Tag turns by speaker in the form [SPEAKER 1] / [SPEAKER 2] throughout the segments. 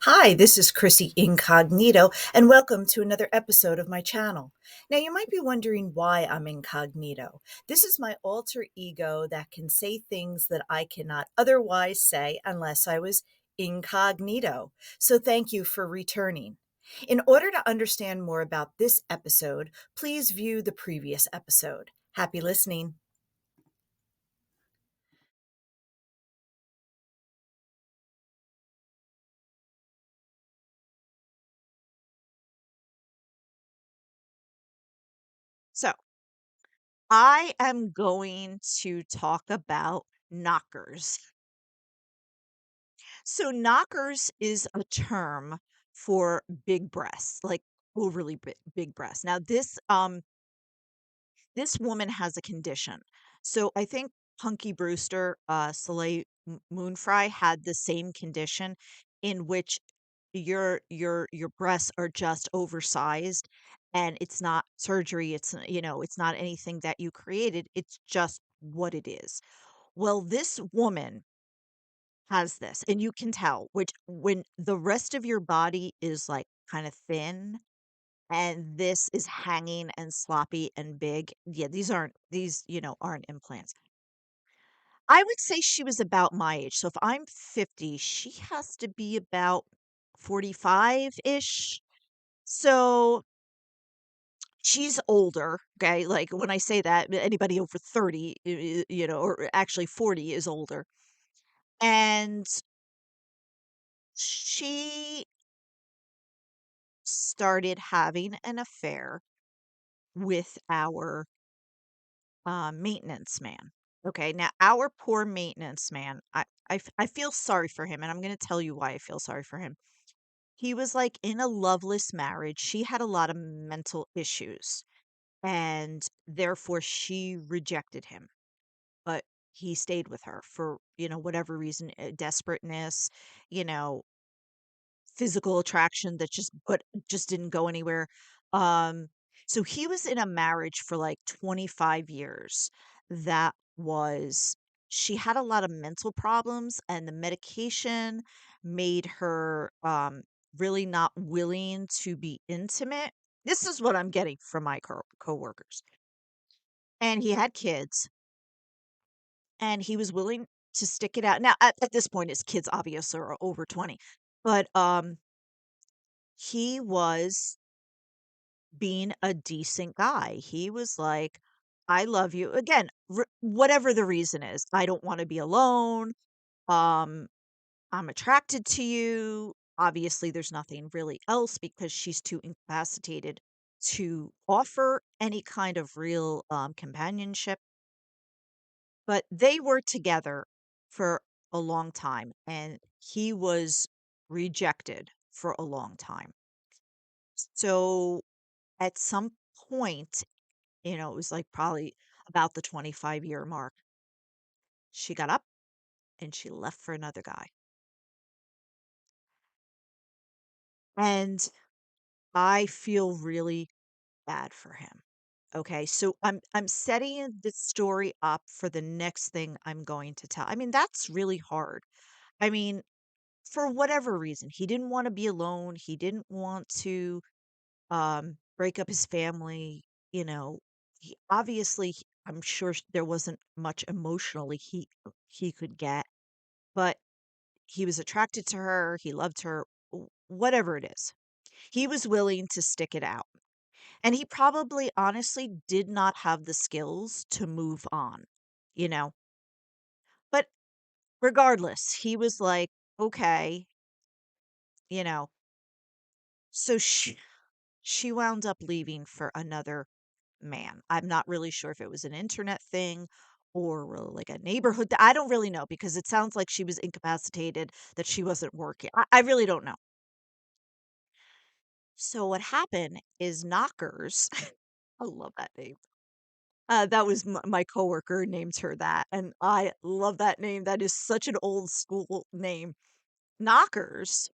[SPEAKER 1] Hi, this is Chrissy Incognito, and welcome to another episode of my channel. Now, you might be wondering why I'm incognito. This is my alter ego that can say things that I cannot otherwise say unless I was incognito. So, thank you for returning. In order to understand more about this episode, please view the previous episode. Happy listening.
[SPEAKER 2] So, I am going to talk about knockers. So, knockers is a term for big breasts, like overly big breasts. Now, this woman has a condition. So, I think Punky Brewster, Soleil Moonfry had the same condition in which your breasts are just oversized and it's not surgery, it's not anything that you created, it's just what it is. Well, this woman has this, and you can tell which when the rest of your body is like kind of thin and this is hanging and sloppy and big. Yeah, these aren't implants. I would say she was about my age. So if I'm 50, she has to be about 45-ish. So she's older, okay? Like when I say that, anybody over 30, or actually 40 is older. And she started having an affair with our maintenance man. Okay, now our poor maintenance man, I feel sorry for him, and I'm going to tell you why I feel sorry for him. He was like in a loveless marriage. She had a lot of mental issues, and therefore she rejected him. But he stayed with her for, whatever reason, desperateness, you know, physical attraction that just didn't go anywhere. Um, so he was in a marriage for like 25 years. That was She had a lot of mental problems and the medication made her really not willing to be intimate. This is what I'm getting from my coworkers. And he had kids and he was willing to stick it out. Now at this point his kids obviously are over 20. But he was being a decent guy. He was like, "I love you." Again, whatever the reason is, "I don't wanna be alone. Um, I'm attracted to you." Obviously, there's nothing really else because she's too incapacitated to offer any kind of real, companionship. But they were together for a long time, and he was rejected for a long time. So, at some point, it was like probably about the 25-year mark. She got up and she left for another guy. And I feel really bad for him. Okay, so I'm setting this story up for the next thing I'm going to tell. I mean, that's really hard. I mean, for whatever reason, he didn't want to be alone. He didn't want to break up his family. He obviously, I'm sure there wasn't much emotionally he could get, but he was attracted to her, he loved her, whatever it is. He was willing to stick it out. And he probably honestly did not have the skills to move on, you know. But regardless, he was like, okay, you know. So she wound up leaving for another man. I'm not really sure if it was an internet thing or really like a neighborhood. I don't really know because it sounds like she was incapacitated, that she wasn't working. I really don't know. So what happened is Knockers, I love that name. That was my coworker named her that, and I love that name. That is such an old school name. Knockers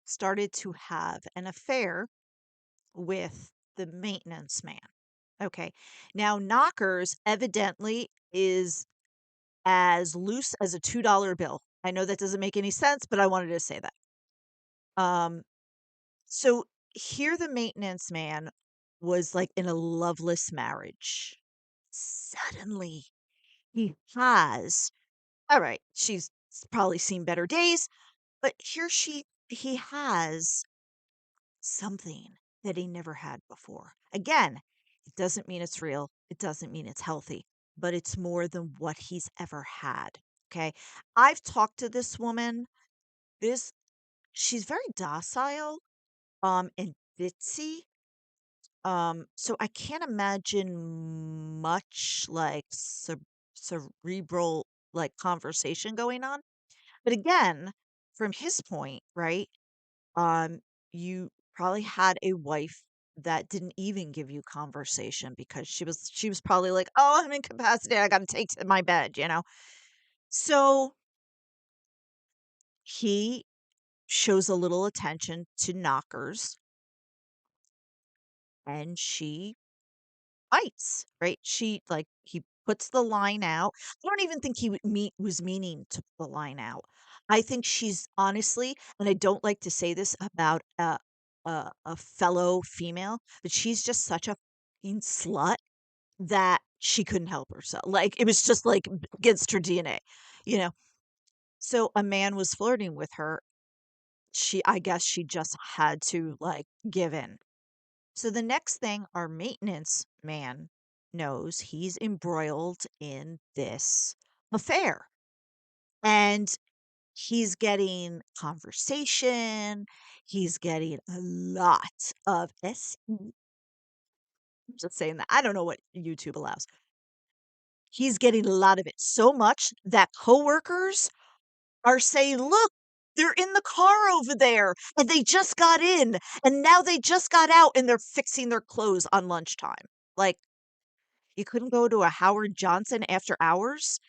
[SPEAKER 2] started to have an affair with the maintenance man. Okay. Now, Knockers evidently is as loose as a $2 bill. I know that doesn't make any sense, but I wanted to say that. Um, so here the maintenance man was like in a loveless marriage. Suddenly he has, all right, she's probably seen better days, but he has something that he never had before. Again, it doesn't mean it's real. It doesn't mean it's healthy, but it's more than what he's ever had. Okay. I've talked to this woman. This She's very docile, and ditzy. So I can't imagine much like cerebral like conversation going on. But again, from his point, right? Um, you probably had a wife that didn't even give you conversation because she was probably like, "Oh, I'm incapacitated. I got to take to my bed," you know. So he shows a little attention to knockers, and she bites, right? He puts the line out. I don't even think was meaning to put the line out. I think she's honestly, and I don't like to say this about a fellow female, but she's just such a fucking slut that she couldn't help herself. Like it was just like against her DNA, you know. So a man was flirting with her. I guess she just had to like give in. So the next thing our maintenance man knows, he's embroiled in this affair. And he's getting conversation. He's getting a lot of I'm just saying that. I don't know what YouTube allows. He's getting a lot of it. So much that coworkers are saying, "Look, they're in the car over there and they just got in and now they just got out and they're fixing their clothes on lunchtime." Like, you couldn't go to a Howard Johnson after hours?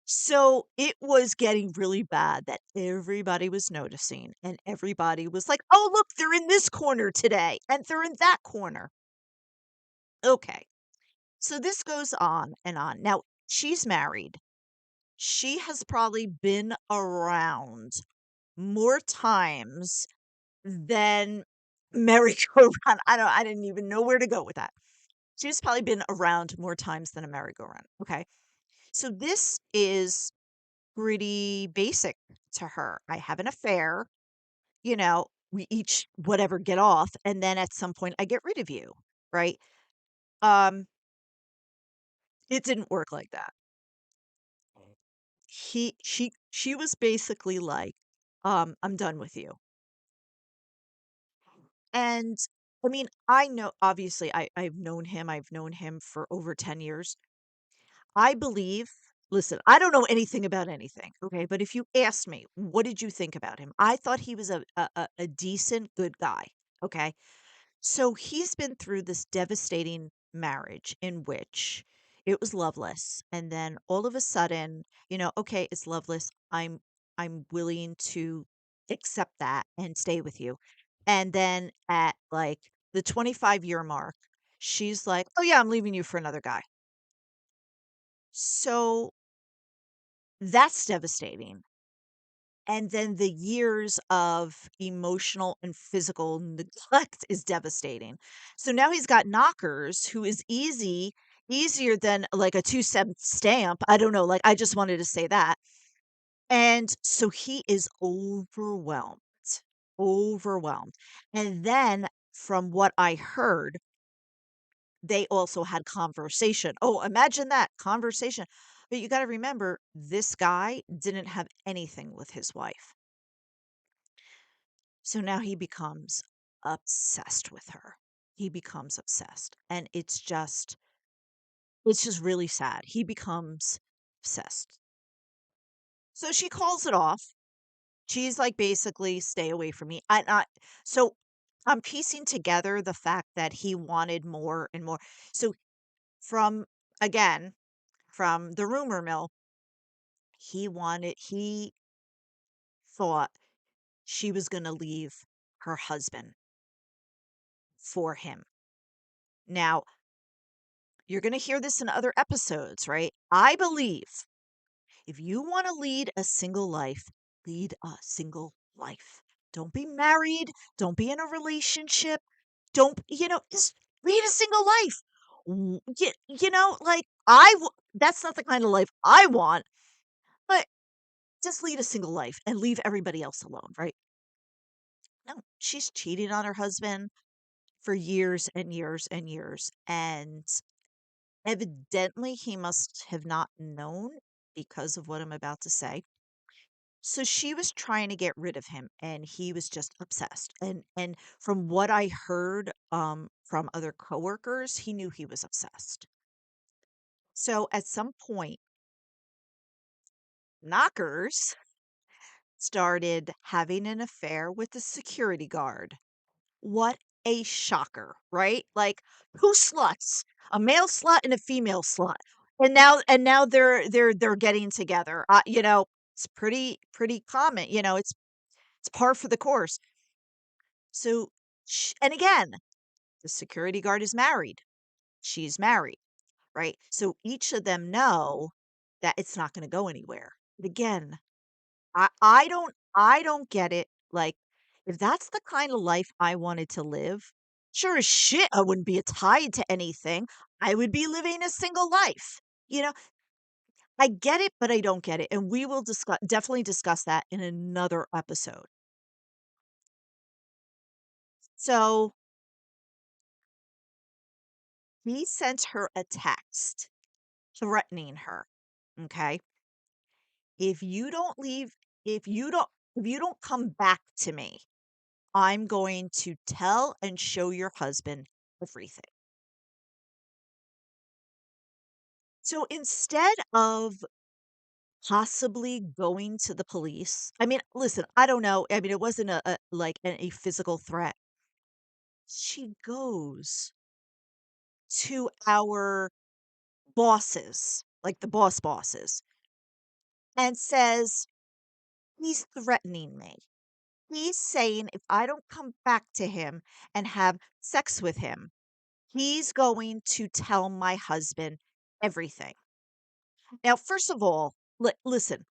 [SPEAKER 2] So it was getting really bad that everybody was noticing and everybody was like, "Oh, look, they're in this corner today and they're in that corner." Okay. So this goes on and on. Now, she's married. She has probably been around more times than merry-go-round. I didn't even know where to go with that. She's probably been around more times than a merry-go-round. Okay. So this is pretty basic to her. I have an affair, we each whatever get off, and then at some point I get rid of you, right? Um, it didn't work like that. She was basically like, I'm done with you. And I mean, I know obviously I've known him for over 10 years. I believe Listen, I don't know anything about anything, okay? But if you asked me, what did you think about him? I thought he was a decent, good guy, okay? So he's been through this devastating marriage in which it was loveless, and then all of a sudden, okay, it's loveless. I'm willing to accept that and stay with you. And then at like the 25-year mark, she's like, "Oh yeah, I'm leaving you for another guy." So that's devastating. And then the years of emotional and physical neglect is devastating. So now he's got knockers who is easier than like a 2-cent stamp. I don't know, like I just wanted to say that. And so he is overwhelmed, overwhelmed. And then from what I heard, they also had conversation. Oh, imagine that conversation. But you got to remember, this guy didn't have anything with his wife. So now he becomes obsessed with her. He becomes obsessed. And it's just really sad. He becomes obsessed. So she calls it off. She's like, basically, stay away from me. So I'm piecing together the fact that he wanted more and more. So from, again, from the rumor mill, he thought she was going to leave her husband for him. Now, you're going to hear this in other episodes, right? I believe if you want to lead a single life, lead a single life. Don't be married. Don't be in a relationship. Don't, just lead a single life. Like that's not the kind of life I want, but just lead a single life and leave everybody else alone, right? No, she's cheating on her husband for years and years and years. And evidently, he must have not known because of what I'm about to say. So she was trying to get rid of him, and he was just obsessed. And from what I heard from other coworkers, he knew he was obsessed. So at some point, Knockers started having an affair with the security guard. What a shocker, right? Like, 2 sluts, a male slut and a female slut. And now they're getting together. It's pretty common, it's par for the course. So, and again, the security guard is married. She's married, right? So each of them know that it's not going to go anywhere. But again, I don't get it. Like, if that's the kind of life I wanted to live, sure as shit I wouldn't be tied to anything. I would be living a single life. You know, I get it, but I don't get it. And we will definitely discuss that in another episode. So he sent her a text threatening her. Okay. If you don't leave, if you don't, if you don't come back to me, I'm going to tell and show your husband everything. So instead of possibly going to the police, I mean, listen, I don't know. I mean, it wasn't a physical threat. She goes to our bosses, like the bosses, and says, he's threatening me. He's saying if I don't come back to him and have sex with him, he's going to tell my husband everything. Now, first of all, listen,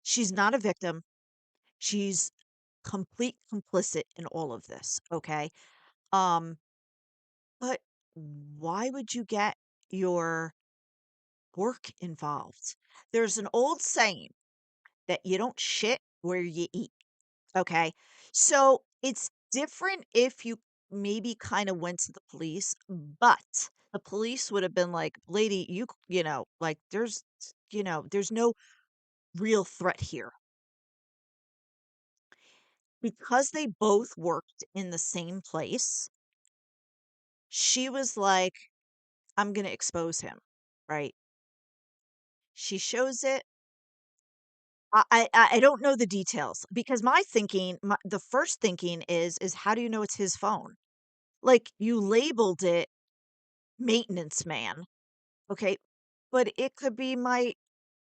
[SPEAKER 2] she's not a victim. She's complete complicit in all of this, okay? Um, but why would you get your work involved? There's an old saying that you don't shit where you eat, okay? So it's different if you maybe kind of went to the police, but the police would have been like, lady, like there's no real threat here. Because they both worked in the same place, she was like, I'm gonna expose him, right? She shows it. I don't know the details because the first thinking is how do you know it's his phone? Like, you labeled it maintenance man, okay, but it could be my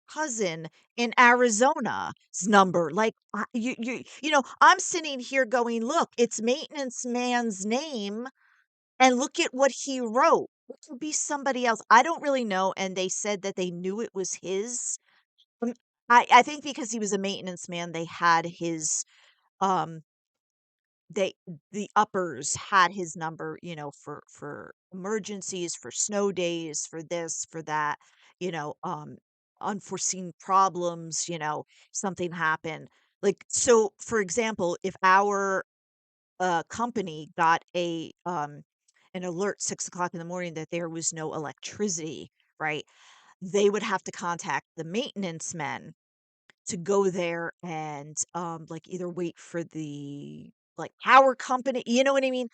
[SPEAKER 2] cousin in Arizona's number. Like, I'm sitting here going, look, it's maintenance man's name. And look at what he wrote. It could be somebody else. I don't really know, and they said that they knew it was his. Um, I think because he was a maintenance man, they had his, um, they the uppers had his number, for emergencies, for snow days, for this, for that, you know, um, unforeseen problems, something happened. Like, so, for example, if our company got an alert 6 o'clock in the morning that there was no electricity, right? They would have to contact the maintenance men to go there and like either wait for the like power company, you know what I mean?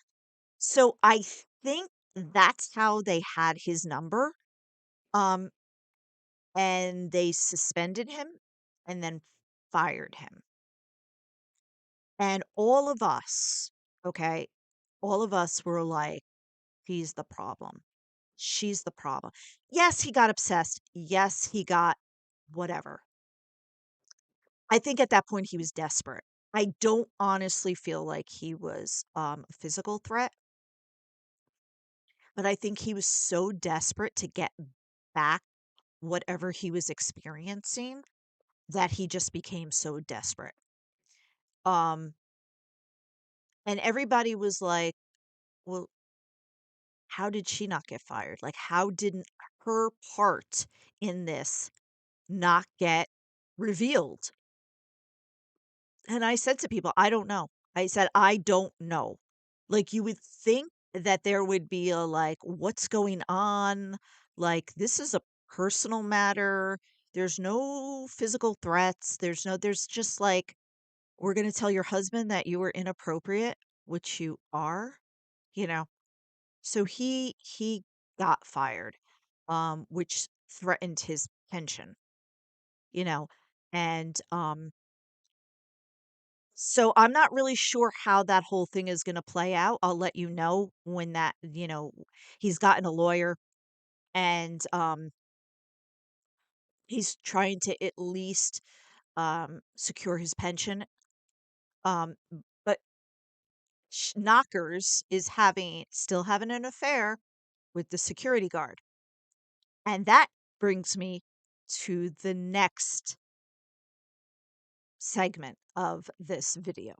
[SPEAKER 2] So I think that's how they had his number. Um, and they suspended him and then fired him. And all of us, okay, all of us were like, he's the problem. She's the problem. Yes, he got obsessed. Yes, he got whatever. I think at that point he was desperate. I don't honestly feel like he was a physical threat, but I think he was so desperate to get back whatever he was experiencing that he just became so desperate. Um And everybody was like, "Well, how did she not get fired? Like, how didn't her part in this not get revealed?" And I said to people, "I don't know." I said, "I don't know." Like, you would think that there would be a, like, "What's going on?" Like, "This is a personal matter." There's no physical threats. There's just like, "We're gonna tell your husband that you were inappropriate," which you are, you know? So he got fired, which threatened his pension, you know? And, so I'm not really sure how that whole thing is gonna play out. I'll let you know when that, he's gotten a lawyer and, he's trying to at least, secure his pension. But Knockers is still having an affair with the security guard. And that brings me to the next segment of this video.